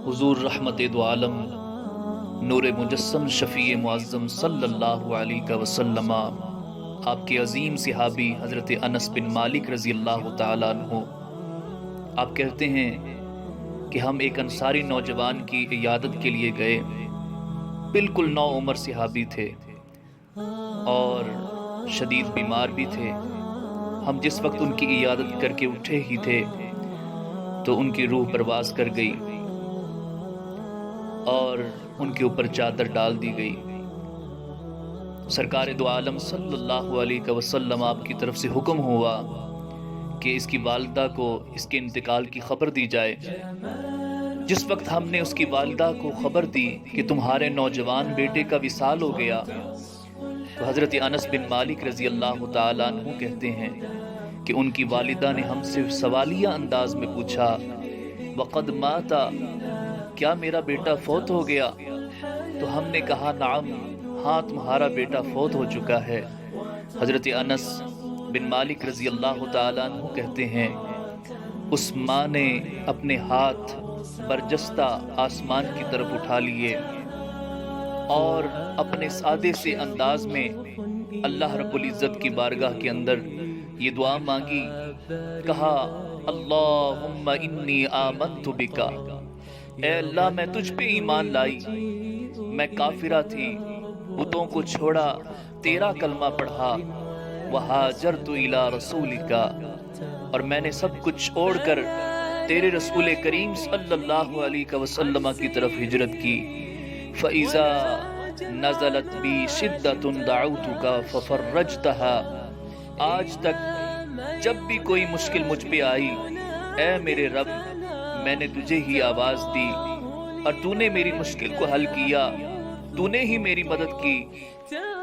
حضور رحمت دو عالم نور مجسم شفیع معظم صلی اللہ علیہ وسلم آپ کے عظیم صحابی حضرت انس بن مالک رضی اللہ تعالیٰ عنہ آپ کہتے ہیں کہ ہم ایک انصاری نوجوان کی عیادت کے لیے گئے، بالکل نو عمر صحابی تھے اور شدید بیمار بھی تھے۔ ہم جس وقت ان کی عیادت کر کے اٹھے ہی تھے تو ان کی روح پرواز کر گئی اور ان کے اوپر چادر ڈال دی گئی۔ سرکار دو عالم صلی اللہ علیہ وسلم آپ کی طرف سے حکم ہوا کہ اس کی والدہ کو اس کے انتقال کی خبر دی جائے۔ جس وقت ہم نے اس کی والدہ کو خبر دی کہ تمہارے نوجوان بیٹے کا وصال ہو گیا، تو حضرت انس بن مالک رضی اللہ تعالیٰ عنہ کہتے ہیں کہ ان کی والدہ نے ہم سے سوالیہ انداز میں پوچھا، وقد ماتا، کیا میرا بیٹا فوت ہو گیا؟ تو ہم نے کہا نعم، ہاں تمہارا بیٹا فوت ہو چکا ہے۔ حضرت انس بن مالک رضی اللہ تعالیٰ عنہ کہتے ہیں اس ماں نے اپنے ہاتھ برجستہ آسمان کی طرف اٹھا لیے اور اپنے سادے سے انداز میں اللہ رب العزت کی بارگاہ کے اندر یہ دعا مانگی، کہا اللہم انی آمنت بکا، اے اللہ میں تجھ پہ ایمان لائی، میں کافرہ تھی، بتوں کو چھوڑا، تیرا کلمہ پڑھا، وہاجرت الی رسولک، اور میں نے سب کچھ چھوڑ کر تیرے رسول کریم صلی اللہ علیہ وسلم کی طرف ہجرت کی۔ فَإِذَا نَزَلَتْ بِي شِدَّةٌ دَعَوْتُكَ فَفَرَّجْتَهَا، آج تک جب بھی کوئی مشکل مجھ پہ آئی، اے میرے رب میں نے تجھے ہی آواز دی اور تو نے میری مشکل کو حل کیا، تو نے ہی میری مدد کی۔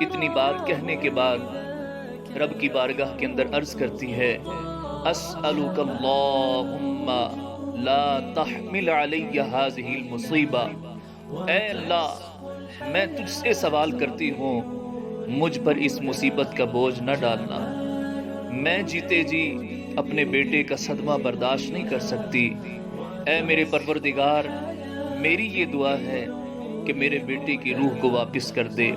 اتنی بات کہنے کے بعد رب کی بارگاہ کے اندر عرض کرتی ہے، اسألک اللہم لا تحمل علی ہذہ المصیبہ، اے اللہ میں تجھ سے سوال کرتی ہوں مجھ پر اس مصیبت کا بوجھ نہ ڈالنا، میں جیتے جی اپنے بیٹے کا صدمہ برداشت نہیں کر سکتی۔ اے میرے پروردگار میری یہ دعا ہے کہ میرے بیٹے کی روح کو واپس کر دے،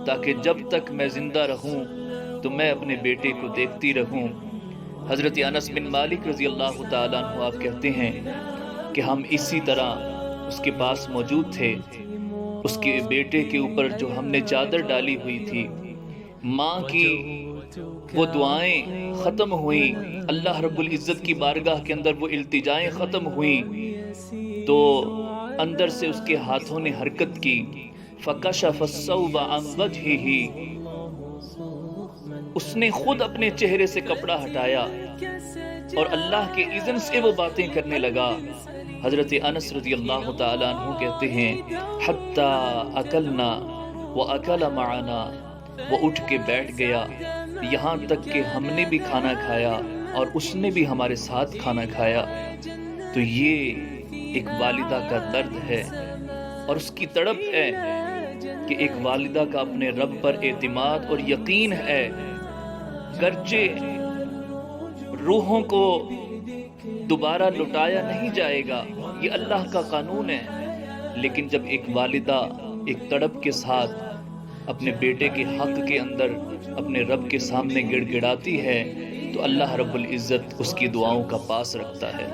تاکہ جب تک میں زندہ رہوں تو میں اپنے بیٹے کو دیکھتی رہوں۔ حضرت انس بن مالک رضی اللہ تعالیٰ عنہ آپ کہتے ہیں کہ ہم اسی طرح اس کے پاس موجود تھے، اس کے بیٹے کے اوپر جو ہم نے چادر ڈالی ہوئی تھی، ماں کی وہ دعائیں ختم ہوئیں، اللہ رب العزت کی بارگاہ کے اندر وہ التجائیں ختم ہوئیں، تو اندر سے اس کے ہاتھوں نے حرکت کی، فَكَشَفَ الثَّوْبَ عَنْ وَجْهِهِ، اس نے خود اپنے چہرے سے کپڑا ہٹایا اور اللہ کے اذن سے وہ باتیں کرنے لگا۔ حضرت انس رضی اللہ تعالیٰ عنہ کہتے ہیں حَتَّى أَكَلْنَا وَأَكَلَ مَعَنَا، وہ اٹھ کے بیٹھ گیا یہاں تک کہ ہم نے بھی کھانا کھایا اور اس نے بھی ہمارے ساتھ کھانا کھایا۔ تو یہ ایک والدہ کا درد ہے اور اس کی تڑپ ہے کہ ایک والدہ کا اپنے رب پر اعتماد اور یقین ہے، گرچہ روحوں کو دوبارہ لٹایا نہیں جائے گا، یہ اللہ کا قانون ہے، لیکن جب ایک والدہ ایک تڑپ کے ساتھ اپنے بیٹے کے حق کے اندر اپنے رب کے سامنے گڑ گڑاتی ہے تو اللہ رب العزت اس کی دعاؤں کا پاس رکھتا ہے۔